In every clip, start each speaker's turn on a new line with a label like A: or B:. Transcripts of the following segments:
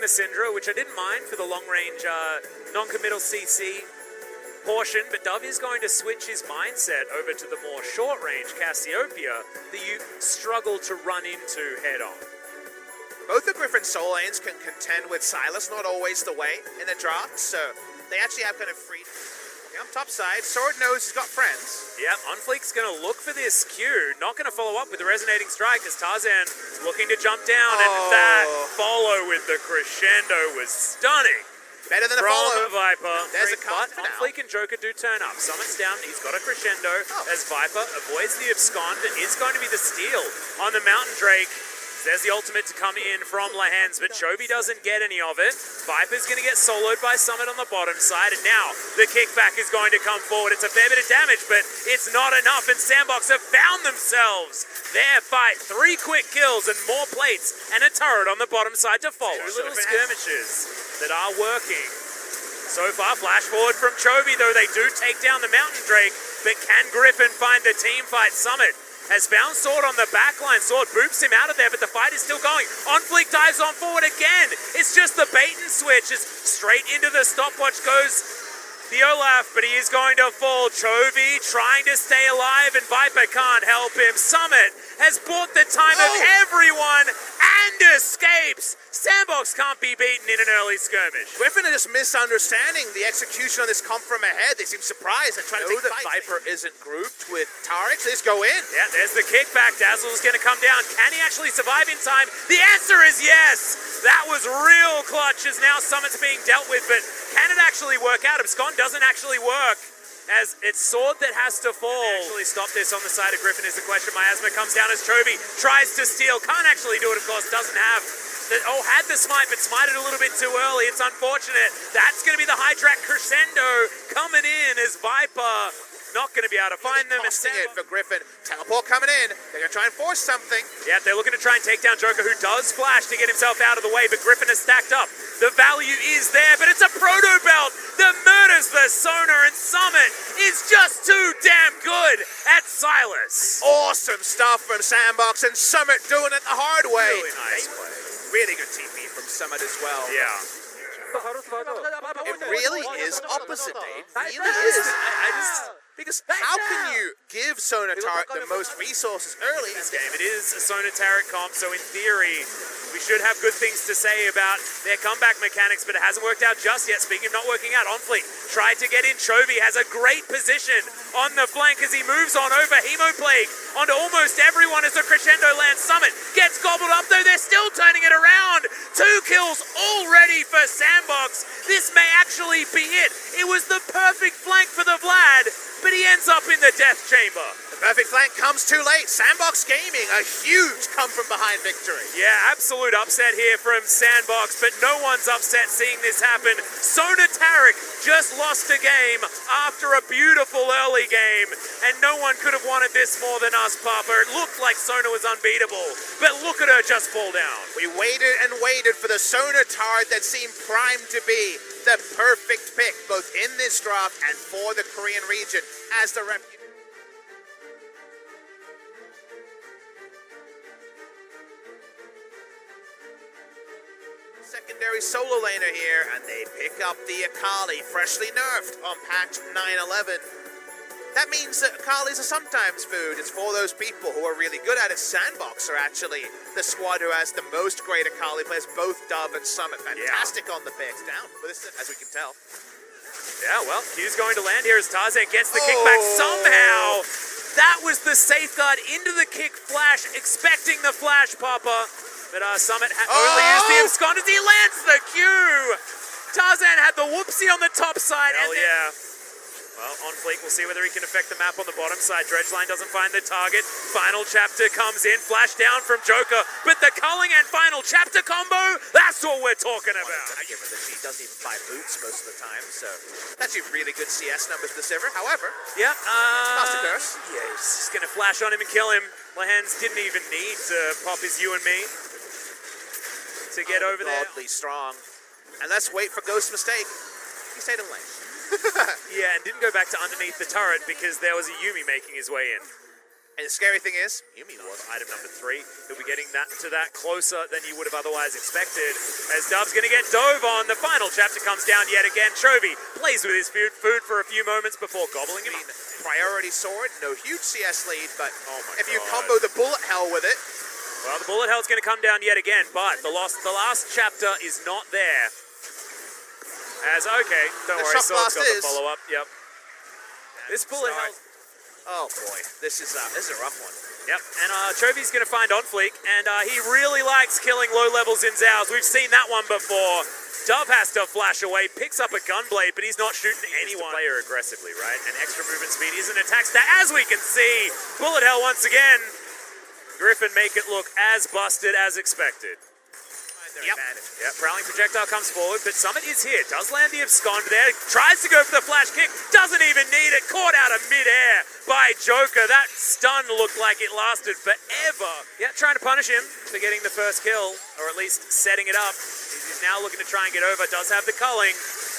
A: Syndra, which I didn't mind for the long-range non-committal CC portion, but Dove is going to switch his mindset over to the more short-range Cassiopeia that you struggle to run into head-on.
B: Both the Griffin solo lanes can contend with Silas, not always the way in the draft, so they actually have kind of free. Yeah, top side, Sword knows he's got friends.
A: Yeah, Unfleek's going to look for this Q, not going to follow up with the resonating strike as Tarzan looking to jump down, and that follow with the crescendo was stunning.
B: Better than a
A: from
B: follow.
A: Viper.
B: There's a cut
A: but Unfleek and Joker do turn up. Summon's down, he's got a crescendo as Viper avoids the abscond. It is going to be the steal on the Mountain Drake. There's the ultimate to come in from Lahens, but Chovy doesn't get any of it. Viper's going to get soloed by Summit on the bottom side, and now the kickback is going to come forward. It's a fair bit of damage, but it's not enough, and Sandbox have found themselves their fight. 3 quick kills and more plates, and a turret on the bottom side to follow. 2 little skirmishes that are working. So far, flash forward from Chovy, though they do take down the Mountain Drake, but can Griffin find the team fight? Summit has found Sword on the backline. Sword boops him out of there, but the fight is still going. Unfleek dives on forward again. It's just the bait and switch. It's straight into the stopwatch goes the Olaf, but he is going to fall. Chovy trying to stay alive, and Viper can't help him. Summit has bought the time of everyone and escapes. Sandbox can't be beaten in an early skirmish.
B: Griffin are just misunderstanding the execution on this come from ahead. They seem surprised and trying to take that Viper isn't grouped with Tarek, so they just go in.
A: Yeah, there's the kickback. Dazzle's going to come down. Can he actually survive in time? The answer is yes. That was real clutch as now Summit's being dealt with, but can it actually work out? Abscond doesn't actually work, as it's Sword that has to fall. Actually stop this on the side of Griffin is the question. Miasma comes down as Chovy tries to steal. Can't actually do it, of course. Doesn't have had the smite, but smited a little bit too early. It's unfortunate. That's going to be the Hydrak crescendo coming in as Viper not going to be able to find them.
B: Costing it for Griffin. Teleport coming in. They're going to try and force something.
A: Yeah, they're looking to try and take down Joker, who does flash to get himself out of the way, but Griffin is stacked up. The value is there, but it's a proto belt that murders the Sona, and Summit is just too damn good at Silas.
B: Awesome stuff from Sandbox, and Summit doing it the hard way.
A: Really nice play.
B: Really good TP from Summit as well.
A: Yeah.
B: It really is opposite, Dave. It really is. Because how can you give Sona Tarek the most resources early?
A: This game, it is a Sona Tarek comp, so in theory, we should have good things to say about their comeback mechanics, but it hasn't worked out just yet. Speaking of not working out, Onfleet tried to get in. Chovy has a great position on the flank as he moves on over Hemoplague onto almost everyone as the crescendo lands. Summit gets gobbled up, though they're still turning it around. 2 kills already for Sandbox. This may actually be it. It was the perfect flank for the Vlad, but he ends up in the death chamber.
B: The perfect flank comes too late. Sandbox Gaming, a huge come-from-behind victory.
A: Yeah, absolute upset here from Sandbox, but no one's upset seeing this happen. Sona Tarek just lost a game after a beautiful early game, and no one could have wanted this more than us, Papa. It looked like Sona was unbeatable, but look at her just fall down.
B: We waited and waited for the Sona Tarek that seemed primed to be the perfect pick, both in this draft and for the Korean region, as the secondary solo laner here, and they pick up the Akali, freshly nerfed on patch 9.11. That means that Akalis are sometimes food. It's for those people who are really good at it. Sandbox are actually the squad who has the most great Akali players, both Dove and Summit. Fantastic on the picks down, as we can tell.
A: Yeah, well, Q's going to land here as Tarzan gets the kickback somehow. That was the safeguard into the kick flash, expecting the flash, Papa. But Summit only used the abscond as he lands the Q. Tarzan had the whoopsie on the top side. Hell yeah. Well, Onfleek, we'll see whether he can affect the map on the bottom side. Dredgeline doesn't find the target. Final chapter comes in. Flash down from Joker. But the culling and final chapter combo, that's what we're talking about.
B: I give her that she doesn't even buy boots most of the time, so actually really good CS numbers this ever. However,
A: yeah,
B: Master Curse.
A: Yeah, he's just going to flash on him and kill him. Lahens didn't even need to pop his you and me to get over there.
B: Godly strong. And let's wait for Ghost Mistake. He stayed in lane.
A: Yeah, and didn't go back to underneath the turret because there was a Yuumi making his way in.
B: And the scary thing is, Yuumi was.
A: Item number 3. He'll be getting that closer than you would have otherwise expected. As Dove's going to get dove on. The final chapter comes down yet again. Chovy plays with his food for a few moments before gobbling him.
B: Priority sword, no huge CS lead, but if you
A: God.
B: combo the bullet hell with it.
A: Well, the bullet hell's going to come down yet again, but the last chapter is not there. As, okay, don't worry, Sword's got the follow-up. Yep. This bullet hell...
B: Oh boy, this is a rough one.
A: Yep, and Chovy's going to find on fleek, and he really likes killing low-level Zinzaos. We've seen that one before. Dove has to flash away, picks up a gunblade, but he's not shooting anyone. Player aggressively, right? And extra movement speed is an attack stat, as we can see. Bullet hell once again. Griffin make it look as busted as expected. Yep. Prowling projectile comes forward, but Summit is here. Does land the abscond there. Tries to go for the flash kick. Doesn't even need it. Caught out of midair by Joker. That stun looked like it lasted forever. Yeah, trying to punish him for getting the first kill, or at least setting it up. He's now looking to try and get over. Does have the culling,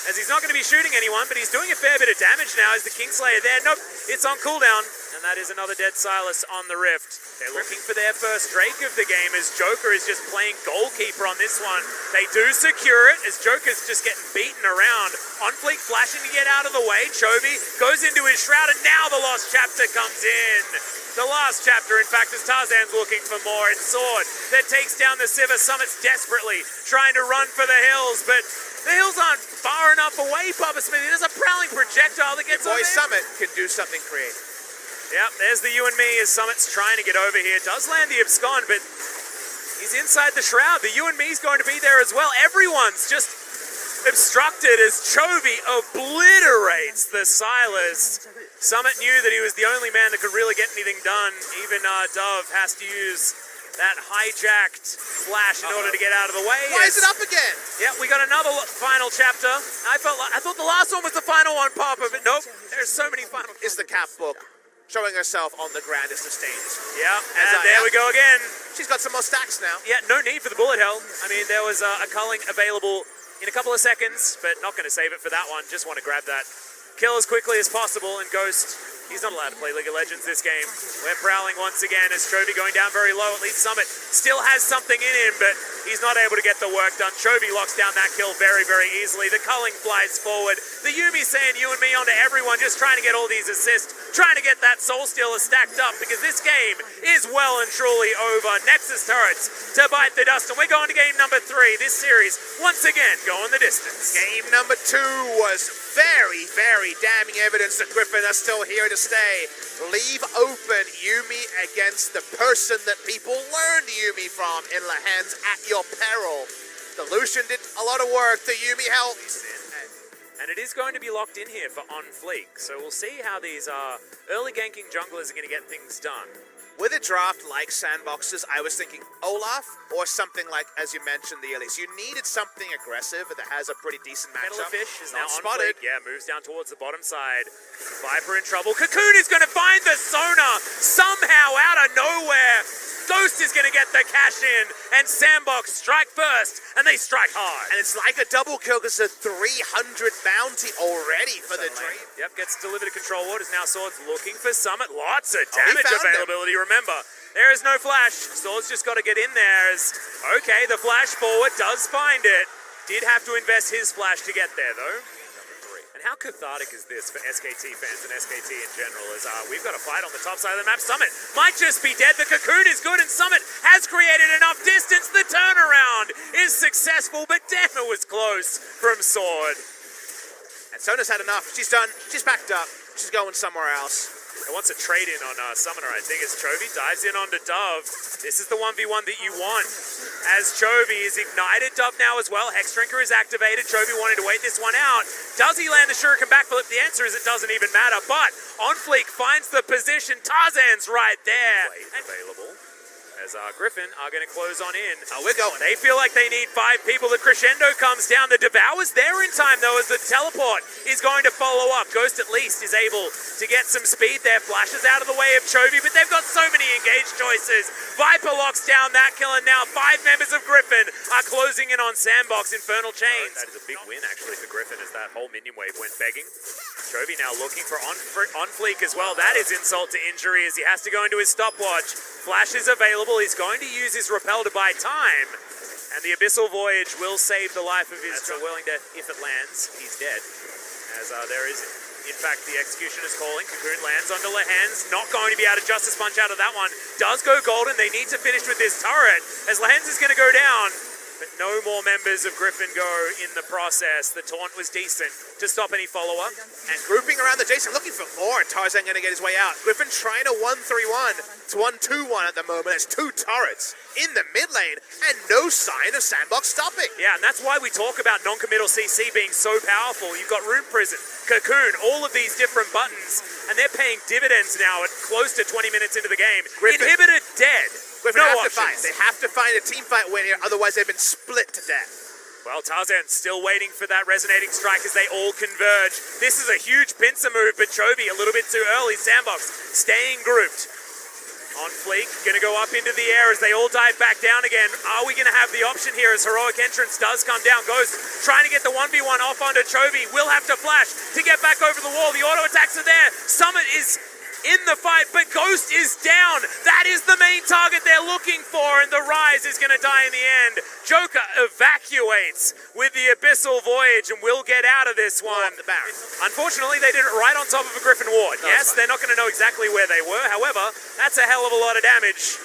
A: as he's not going to be shooting anyone, but he's doing a fair bit of damage now. Is the Kingslayer there? Nope, it's on cooldown. And that is another dead Silas on the Rift. They're looking for their first Drake of the game, as Joker is just playing goalkeeper on this one. They do secure it, as Joker's just getting beaten around. On fleek, flashing to get out of the way. Chovy goes into his shroud, and now the Lost Chapter comes in. The last chapter, in fact, as Tarzan's looking for more. It's Sword that takes down the Sivir. Summit's desperately trying to run for the hills, but the hills aren't far enough away, Papa Smithy. There's a prowling projectile that gets over.
B: Boy, Summit can do something creative.
A: Yep, there's the you and me as Summit's trying to get over here. Does land the abscond, but he's inside the shroud. The you and me's going to be there as well. Everyone's just obstructed as Chovy obliterates the Silas. Summit knew that he was the only man that could really get anything done. Even Dove has to use that hijacked flash in order to get out of the way.
B: Why is it up again?
A: Yeah, we got another final chapter. I thought the last one was the final one, Papa, but nope. There's so many final.
B: Is the cap book showing herself on the grandest of stages?
A: Yeah, and there we go again.
B: She's got some more stacks now.
A: Yeah, no need for the bullet hell. I mean, there was a culling available in a couple of seconds, but not going to save it for that one. Just want to grab that kill as quickly as possible, and Ghost, he's not allowed to play League of Legends this game. We're prowling once again as Chovy going down very low. At least Summit still has something in him, but he's not able to get the work done. Chovy locks down that kill very, very easily. The culling flies forward. The Yuumi saying you and me onto everyone, just trying to get all these assists, trying to get that Soul Stealer stacked up, because this game is well and truly over. Nexus turrets to bite the dust, and we're going to game number 3. This series, once again, going the distance.
B: Game number 2 was very, very damning evidence that Griffin are still here to stay. Leave open Yuumi against the person that people learned Yuumi from in Lahan's at your peril. The Lucian did a lot of work, the Yuumi helped.
A: And it is going to be locked in here for on fleek, so we'll see how these early ganking junglers are going to get things done.
B: With a draft like Sandboxes, I was thinking Olaf or something like, as you mentioned, the Elise. You needed something aggressive that has a pretty decent matchup.
A: Kettlefish is now on
B: spotted.
A: fleek. Yeah, moves down towards the bottom side. Viper in trouble. Cocoon is going to find the Sona somehow out of nowhere. Ghost is going to get the cash in, and Sandbox strike first, and they strike hard.
B: And it's like a double kill because it's a 300 bounty already for the Dream.
A: Yep, gets delivered to Control Waters. Now Swords looking for Summit. Lots of damage availability. Remember, there is no flash. Swords just got to get in there. Okay, the flash forward does find it. Did have to invest his flash to get there, though. And how cathartic is this for SKT fans and SKT in general, as we've got a fight on the top side of the map. Summit might just be dead. The Cocoon is good, and Summit has created enough distance. The turnaround is successful, but damn, it was close from Sword.
B: And Sona's had enough. She's done. She's packed up. She's going somewhere else.
A: It wants a trade-in on Summoner, I think, as Chovy dives in onto Dove. This is the 1v1 that you want, as Chovy is ignited. Dove now as well. Hex Drinker is activated. Chovy wanted to wait this one out. Does he land the Shuriken backflip? The answer is it doesn't even matter, but On Fleek finds the position. Tarzan's right there. Available. as Griffin are going to close on in.
B: Oh, we're going.
A: They feel like they need 5 people. The crescendo comes down. The Devour's there in time, though, as the teleport is going to follow up. Ghost at least is able to get some speed there. Flashes out of the way of Chovy, but they've got so many engaged choices. Viper locks down that kill, and now 5 members of Griffin are closing in on Sandbox. Infernal Chains. That is a big win, actually, for Griffin, as that whole minion wave went begging. Chovy now looking for on fleek as well. That is insult to injury, as he has to go into his stopwatch. Flash is available. He's going to use his repel to buy time. And the Abyssal Voyage will save the life of his Whirling Death. If it lands, he's dead. As there is, in fact, the Executioner's calling. Cocoon lands onto Lehens. Not going to be able to Justice Punch out of that one. Does go golden. They need to finish with this turret, as Lehens is going to go down. But no more members of Griffin go in the process. The taunt was decent to stop any follow-up.
B: And grouping around the Jason, looking for more. Tarzan going to get his way out. Griffin trying to 1-3-1. It's 1-2-1 at the moment. It's 2 turrets in the mid lane and no sign of Sandbox stopping.
A: Yeah, and that's why we talk about non-committal CC being so powerful. You've got Rune Prison, Cocoon, all of these different buttons, and they're paying dividends now at close to 20 minutes into the game.
B: Griffin,
A: Inhibitor dead.
B: Griffin
A: no
B: have
A: options.
B: to fight. They have to find a team fight win here, otherwise they've been split to death.
A: Well, Tarzan still waiting for that resonating strike as they all converge. This is a huge pincer move, but Chovy a little bit too early. Sandbox staying grouped. On fleek, going to go up into the air as they all dive back down again. Are we going to have the option here as Heroic Entrance does come down? Ghost trying to get the 1v1 off onto Chovy. Will have to flash to get back over the wall. The auto attacks are there. Summit is in the fight, but Ghost is down. That is the main target they're looking for, and the Rise is going to die in the end. Joker evacuates with the Abyssal Voyage and will get out of this one.
B: The Baron.
A: Unfortunately, they did it right on top of a Griffin ward. Yes, they're not going to know exactly where they were. However, that's a hell of a lot of damage.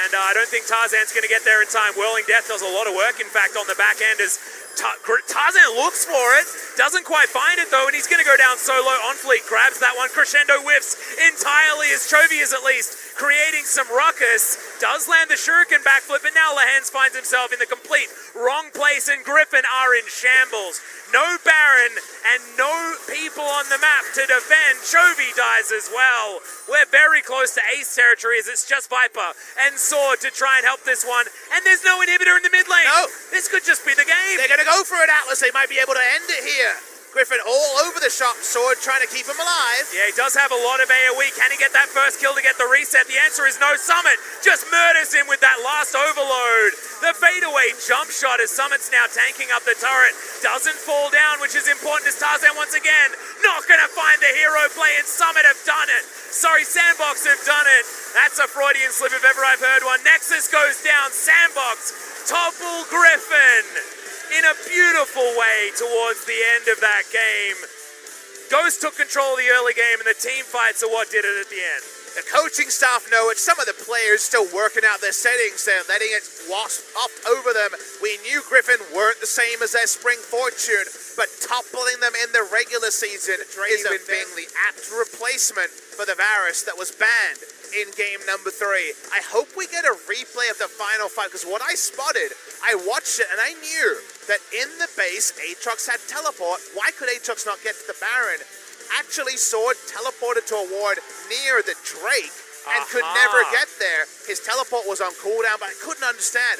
A: And I don't think Tarzan's going to get there in time. Whirling Death does a lot of work, in fact, on the back end as Tarzan looks for it, doesn't quite find it though, and he's going to go down solo. On fleek, grabs that one, crescendo whiffs entirely as Chovy is at least creating some ruckus. Does land the shuriken backflip, but now Lehens finds himself in the complete wrong place, and Griffin are in shambles. No Baron and no people on the map to defend. Chovy dies as well. We're very close to ace territory as it's just Viper and Sword to try and help this one, and there's no inhibitor in the mid lane.
B: No.
A: This could just be the game.
B: They're going to go for it, Atlas. They might be able to end it here. Griffin all over the shop, Sword trying to keep him alive.
A: Yeah, he does have a lot of AoE. Can he get that first kill to get the reset? The answer is no. Summit just murders him with that last overload. The fadeaway jump shot as Summit's now tanking up the turret. Doesn't fall down, which is important as Tarzan once again not going to find the hero play, and Summit have done it. Sorry, Sandbox have done it. That's a Freudian slip if ever I've heard one. Nexus goes down. Sandbox topple Griffin in a beautiful way towards the end of that game. Ghost took control of the early game, and the team fights are what did it at the end.
B: The coaching staff know it. Some of the players still working out their settings. They're letting it wasp up over them. We knew Griffin weren't the same as their spring fortune, but toppling them in the regular season is being the apt replacement for the Varus that was banned in game number 3. I hope we get a replay of the final fight, because what I spotted, I watched it and I knew that in the base, Aatrox had teleport. Why could Aatrox not get to the Baron? Actually, Sword teleported to a ward near the Drake and could never get there. His teleport was on cooldown, but I couldn't understand